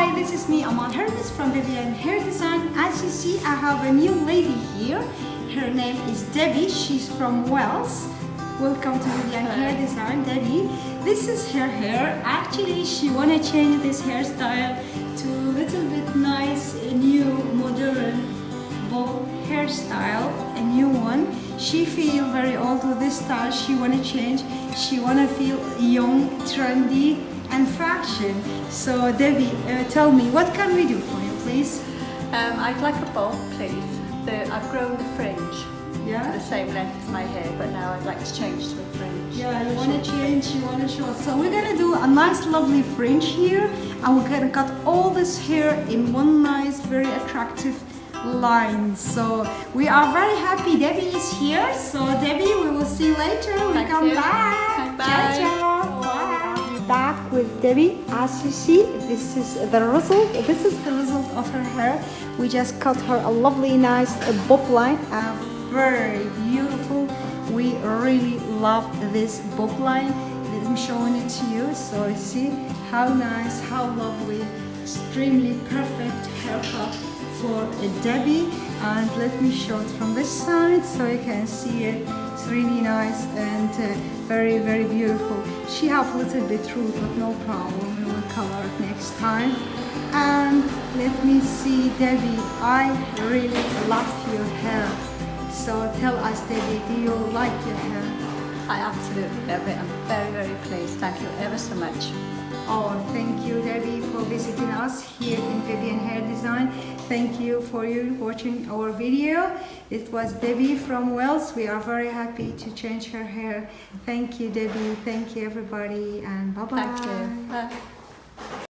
Hi, this is me, Amal Hermuz from Vivian Hair Design. As you see, I have a new lady here. Her name is Debbie. She's from Wales. Welcome to Vivian Hair Design, Debbie. This is her hair. Actually, she wanna change this hairstyle to a little bit nice, a new, modern bob hairstyle, a new one. She feel very old with this style. She wanna change. She wanna feel young, trendy, and fashion. So Debbie, tell me, what can we do for you, please? I'd like a bob, please. I've grown the fringe to the same length as my hair, but now I'd like to change to a fringe. Yeah, you want to change, you want to show. So we're going to do a nice lovely fringe here, and we're going to cut all this hair in one nice, very attractive line. So we are very happy Debbie is here. So Debbie, we will see you later. We come back. Bye. Ciao, ciao. Bye. Back with Debbie. As you see, this is the result. This is the result of her hair. We just cut her a lovely, nice bob line. Very beautiful. We really love this bob line. I'm showing it to you. So you see how nice, how lovely, extremely perfect haircut for Debbie. And let me show it from this side so you can see it. It's really nice and very, very beautiful. She have a little bit root, but no problem. We will color it next time. And let me see, Debbie. I really love your hair. So tell us, Debbie, do you like your hair? I absolutely love it. I'm very, very pleased. Thank you ever so much. Oh, thank you, Debbie, for visiting us here in Vivian Hair Design. Thank you for you watching our video. It was Debbie from Wales. We are very happy to change her hair. Thank you, Debbie. Thank you, everybody, and bye-bye. Thank you. Bye.